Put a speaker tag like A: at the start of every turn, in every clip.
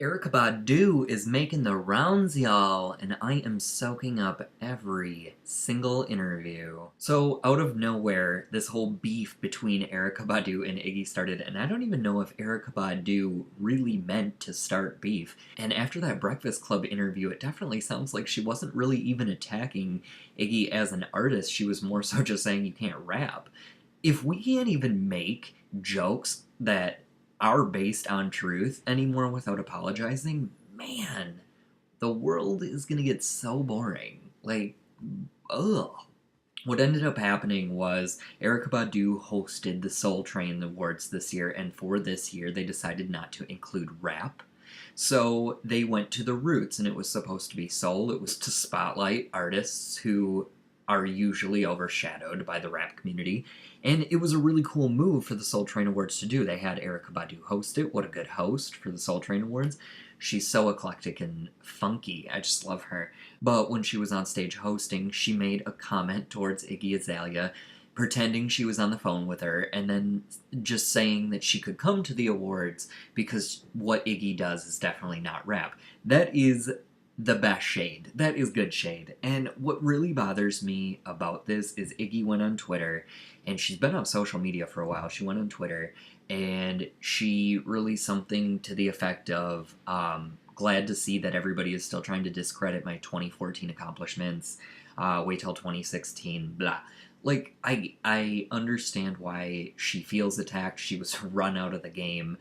A: Erykah Badu is making the rounds, y'all, and I am soaking up every single interview. So, out of nowhere, this whole beef between Erykah Badu and Iggy started, and I don't even know if Erykah Badu really meant to start beef. And after that Breakfast Club interview, it definitely sounds like she wasn't really even attacking Iggy as an artist, she was more so just saying you can't rap. If we can't even make jokes that are based on truth anymore without apologizing, man, the world is gonna get so boring. Like, ugh. What ended up happening was Erykah Badu hosted the Soul Train Awards this year, and for this year, they decided not to include rap. So they went to the roots, and it was supposed to be soul. It was to spotlight artists who are usually overshadowed by the rap community. And it was a really cool move for the Soul Train Awards to do. They had Erykah Badu host it. What a good host for the Soul Train Awards. She's so eclectic and funky. I just love her. But when she was on stage hosting, she made a comment towards Iggy Azalea, pretending she was on the phone with her, and then just saying that she could come to the awards because what Iggy does is definitely not rap. That is the best shade. That is good shade. And what really bothers me about this is Iggy went on Twitter, and she's been on social media for a while. She went on Twitter and she released something to the effect of, glad to see that everybody is still trying to discredit my 2014 accomplishments. Wait till 2016, blah. Like, I understand why she feels attacked. She was run out of the game.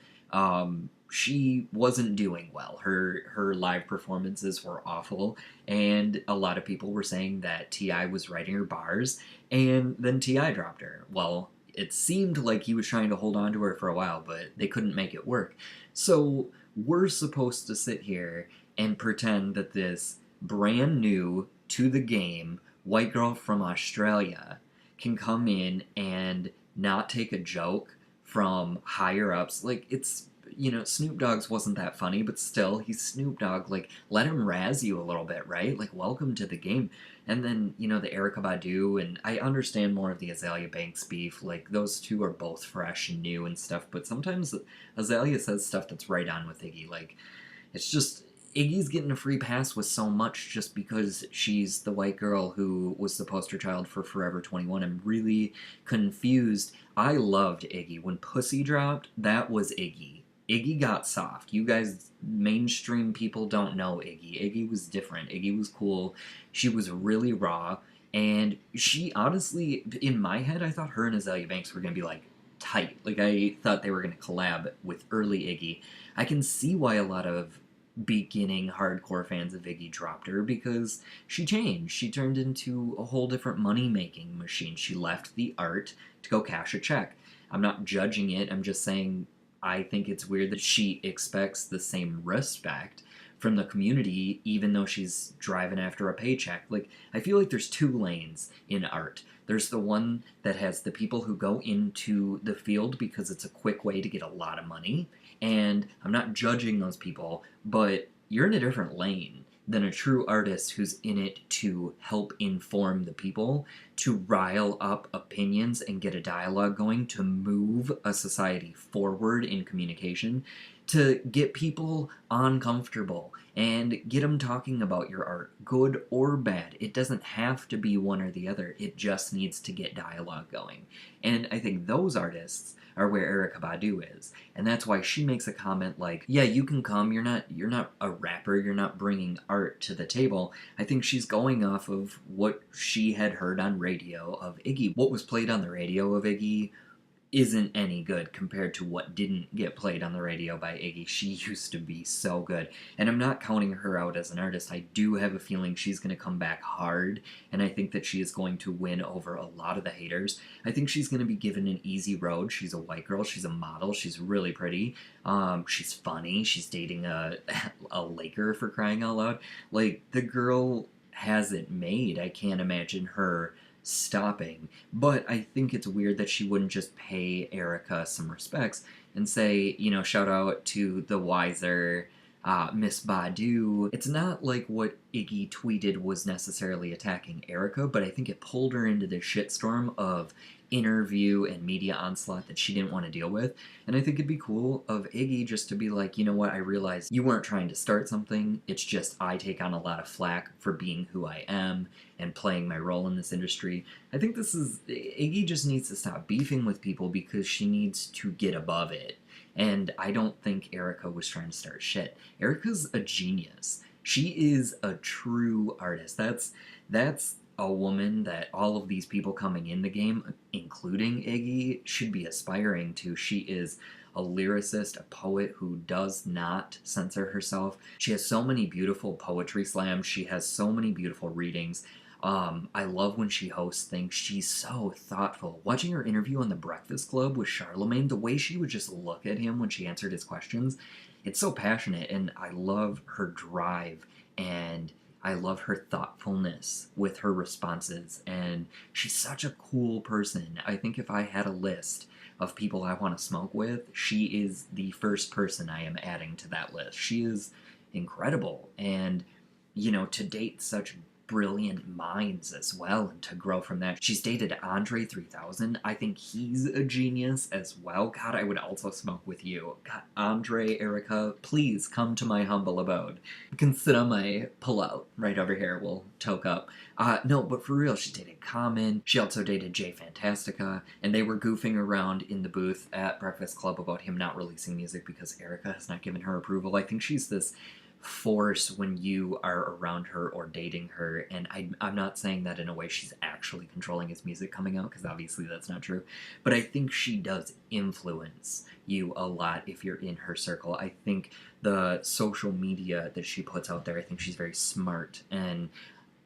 A: She wasn't doing well. Her live performances were awful, and a lot of people were saying that T.I. was writing her bars, and then T.I. dropped her. Well, it seemed like he was trying to hold on to her for a while, but they couldn't make it work. So we're supposed to sit here and pretend that this brand new to the game white girl from Australia can come in and not take a joke from higher ups. Like, it's, Snoop Dogg's wasn't that funny, but still, he's Snoop Dogg. Like, let him razz you a little bit, right? Like, welcome to the game. And then, the Erykah Badu, and I understand more of the Azalea Banks beef. Like, those two are both fresh and new and stuff, but sometimes Azalea says stuff that's right on with Iggy. Like, it's just, Iggy's getting a free pass with so much just because she's the white girl who was the poster child for Forever 21. I'm really confused. I loved Iggy. When Pussy dropped, that was Iggy. Iggy got soft. You guys, mainstream people, don't know Iggy. Iggy was different. Iggy was cool. She was really raw. And she, honestly, in my head, I thought her and Azalea Banks were going to be, like, tight. Like, I thought they were going to collab with early Iggy. I can see why a lot of beginning hardcore fans of Iggy dropped her, because she changed. She turned into a whole different money-making machine. She left the art to go cash a check. I'm not judging it. I'm just saying I think it's weird that she expects the same respect from the community even though she's driving after a paycheck. Like, I feel like there's two lanes in art. There's the one that has the people who go into the field because it's a quick way to get a lot of money, and I'm not judging those people, but you're in a different lane than a true artist who's in it to help inform the people, to rile up opinions and get a dialogue going, to move a society forward in communication, to get people uncomfortable and get them talking about your art, good or bad. It doesn't have to be one or the other. It just needs to get dialogue going. And I think those artists are where Erykah Badu is. And that's why she makes a comment like, yeah, you can come, you're not a rapper, you're not bringing art to the table. I think she's going off of what she had heard on radio of Iggy. What was played on the radio of Iggy isn't any good compared to what didn't get played on the radio by Iggy. She used to be so good. And I'm not counting her out as an artist. I do have a feeling she's going to come back hard, and I think that she is going to win over a lot of the haters. I think she's going to be given an easy road. She's a white girl. She's a model. She's really pretty. She's funny. She's dating a Laker, for crying out loud. Like, the girl has it made. I can't imagine her stopping. But I think it's weird that she wouldn't just pay Erykah some respects and say, shout out to the wiser Miss Badu. It's not like what Iggy tweeted was necessarily attacking Erykah, but I think it pulled her into this shitstorm of interview and media onslaught that she didn't want to deal with. And I think it'd be cool of Iggy just to be like, you know what, I realize you weren't trying to start something. It's just I take on a lot of flack for being who I am and playing my role in this industry. I think Iggy just needs to stop beefing with people because she needs to get above it. And I don't think Erykah was trying to start shit. Erykah's a genius. She is a true artist. That's a woman that all of these people coming in the game, including Iggy, should be aspiring to. She is a lyricist, a poet who does not censor herself. She has so many beautiful poetry slams. She has so many beautiful readings. I love when she hosts things. She's so thoughtful. Watching her interview on The Breakfast Club with Charlemagne, the way she would just look at him when she answered his questions, it's so passionate, and I love her drive, and I love her thoughtfulness with her responses, and she's such a cool person. I think if I had a list of people I want to smoke with, she is the first person I am adding to that list. She is incredible, and to date such brilliant minds as well, and to grow from that. She's dated Andre 3000. I think he's a genius as well. God, I would also smoke with you. God, Andre, Erykah, please come to my humble abode. You can sit on my pullout right over here. We'll toke up. No, but for real, she dated Common. She also dated Jay Fantastica, and they were goofing around in the booth at Breakfast Club about him not releasing music because Erykah has not given her approval. I think she's this force when you are around her or dating her, and I'm not saying that in a way she's actually controlling his music coming out, because obviously that's not true, but I think she does influence you a lot if you're in her circle. I think the social media that she puts out there, I think she's very smart, and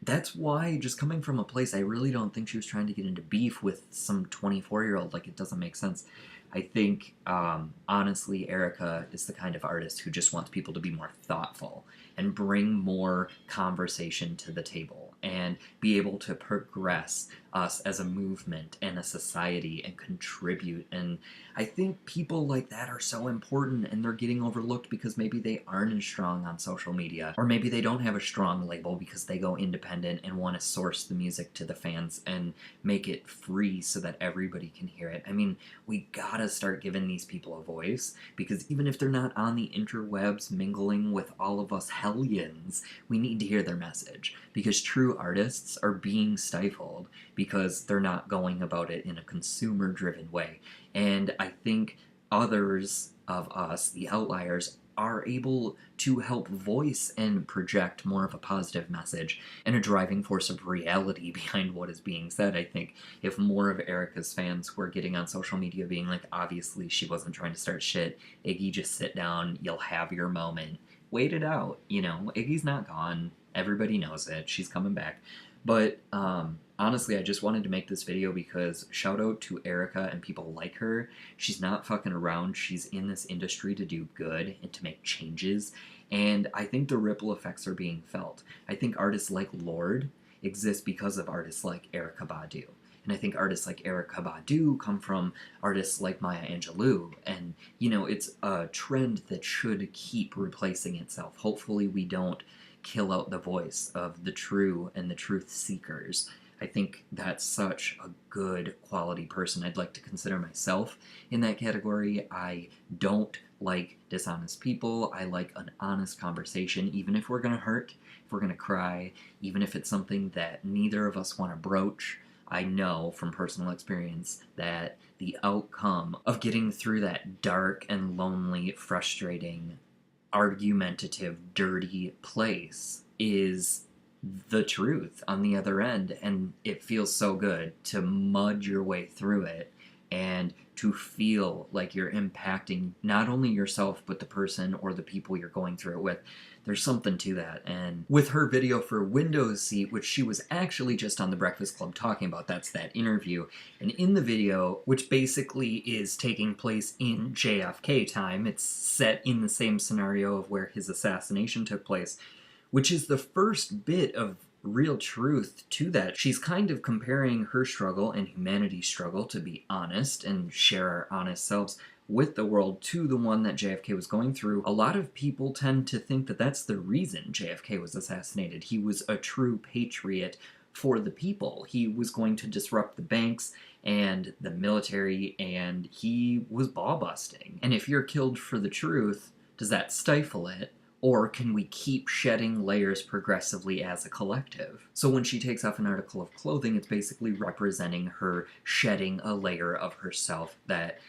A: that's why, just coming from a place, I really don't think she was trying to get into beef with some 24-year-old. Like, it doesn't make sense. I think, honestly, Erykah is the kind of artist who just wants people to be more thoughtful and bring more conversation to the table and be able to progress us as a movement and a society and contribute. And I think people like that are so important, and they're getting overlooked because maybe they aren't as strong on social media, or maybe they don't have a strong label because they go independent and want to source the music to the fans and make it free so that everybody can hear it. I mean, we gotta start giving these people a voice, because even if they're not on the interwebs mingling with all of us hellions, we need to hear their message, because true artists are being stifled because they're not going about it in a consumer-driven way. And I think others of us, the outliers, are able to help voice and project more of a positive message and a driving force of reality behind what is being said. I think if more of Erykah's fans were getting on social media being like, obviously she wasn't trying to start shit, Iggy, just sit down, you'll have your moment, wait it out, Iggy's not gone, everybody knows it, she's coming back. But honestly, I just wanted to make this video because shout out to Erykah and people like her. She's not fucking around. She's in this industry to do good and to make changes. And I think the ripple effects are being felt. I think artists like Lorde exist because of artists like Erykah Badu. And I think artists like Erykah Badu come from artists like Maya Angelou. And, it's a trend that should keep replacing itself. Hopefully we don't kill out the voice of the true and the truth seekers. I think that's such a good quality person. I'd like to consider myself in that category. I don't like dishonest people. I like an honest conversation, even if we're going to hurt, if we're going to cry, even if it's something that neither of us want to broach. I know from personal experience that the outcome of getting through that dark and lonely, frustrating, argumentative, dirty place is the truth on the other end, and it feels so good to mud your way through it and to feel like you're impacting not only yourself but the person or the people you're going through it with. There's something to that. And with her video for Windows Seat, which she was actually just on The Breakfast Club talking about, that's that interview, and in the video, which basically is taking place in JFK time, it's set in the same scenario of where his assassination took place, which is the first bit of real truth to that. She's kind of comparing her struggle and humanity's struggle, to be honest and share our honest selves, with the world to the one that JFK was going through, a lot of people tend to think that that's the reason JFK was assassinated. He was a true patriot for the people. He was going to disrupt the banks and the military, and he was ball busting. And if you're killed for the truth, does that stifle it? Or can we keep shedding layers progressively as a collective? So when she takes off an article of clothing, it's basically representing her shedding a layer of herself that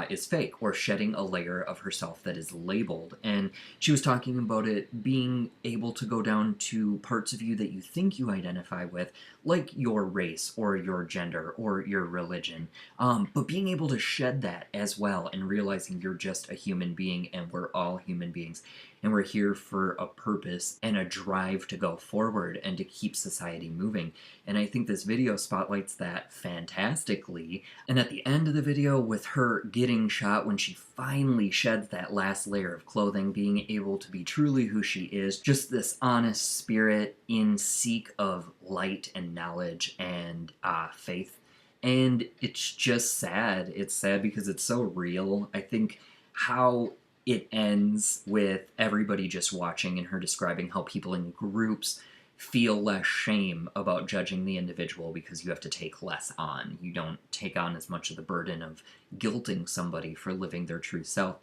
A: is fake, or shedding a layer of herself that is labeled. And she was talking about it being able to go down to parts of you that you think you identify with, like your race or your gender or your religion, but being able to shed that as well and realizing you're just a human being and we're all human beings and we're here for a purpose and a drive to go forward and to keep society moving. And I think this video spotlights that fantastically. And at the end of the video, with her getting shot, when she finally sheds that last layer of clothing, being able to be truly who she is, just this honest spirit in seek of light and knowledge and faith. And it's just sad. It's sad because it's so real. I think how it ends with everybody just watching and her describing how people in groups feel less shame about judging the individual because you have to take less on. You don't take on as much of the burden of guilting somebody for living their true self.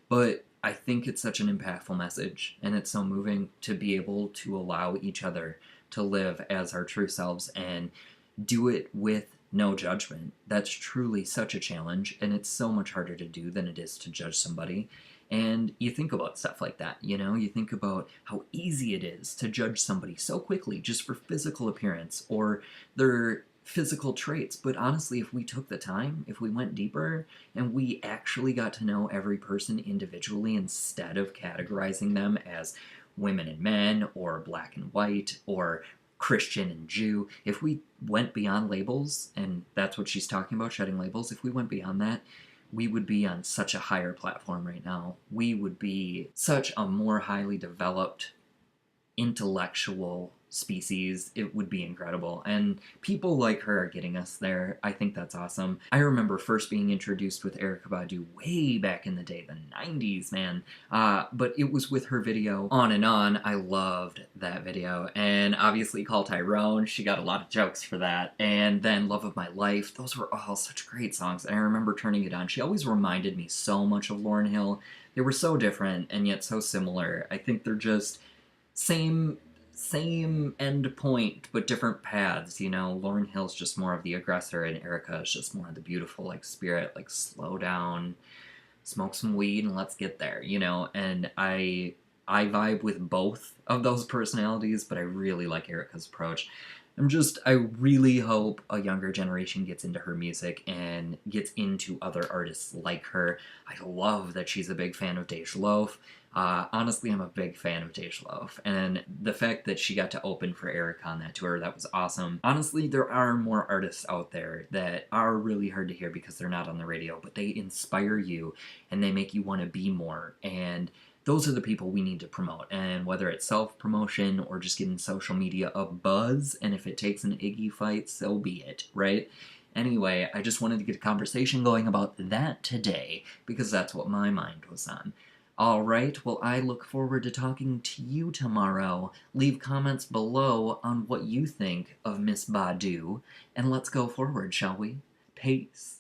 A: But I think it's such an impactful message, and it's so moving to be able to allow each other to live as our true selves and do it with no judgment. That's truly such a challenge, and it's so much harder to do than it is to judge somebody. And you think about stuff like that, you know? You think about how easy it is to judge somebody so quickly just for physical appearance or their physical traits. But honestly, if we took the time, if we went deeper, and we actually got to know every person individually instead of categorizing them as women and men, or black and white, or Christian and Jew, if we went beyond labels, and that's what she's talking about, shedding labels, if we went beyond that, we would be on such a higher platform right now. We would be such a more highly developed intellectual species. It would be incredible. And people like her are getting us there. I think that's awesome. I remember first being introduced with Erykah Badu way back in the day, the 90s, man. But it was with her video On and On. I loved that video. And obviously Call Tyrone, she got a lot of jokes for that. And then Love of My Life. Those were all such great songs. And I remember turning it on. She always reminded me so much of Lauryn Hill. They were so different and yet so similar. I think they're just same end point, but different paths, you know? Lauryn Hill's just more of the aggressor, and Erykah is just more of the beautiful, like, spirit, like, slow down, smoke some weed, and let's get there, you know? And I vibe with both of those personalities, but I really like Erykah's approach. I really hope a younger generation gets into her music and gets into other artists like her. I love that she's a big fan of Dej Loaf. Honestly, I'm a big fan of Dej Loaf, and the fact that she got to open for Erykah on that tour, that was awesome. Honestly, there are more artists out there that are really hard to hear because they're not on the radio, but they inspire you, and they make you want to be more, and those are the people we need to promote. And whether it's self-promotion or just getting social media a buzz, and if it takes an Iggy fight, so be it, right? Anyway, I just wanted to get a conversation going about that today, because that's what my mind was on. Alright, well, I look forward to talking to you tomorrow. Leave comments below on what you think of Miss Badu, and let's go forward, shall we? Peace.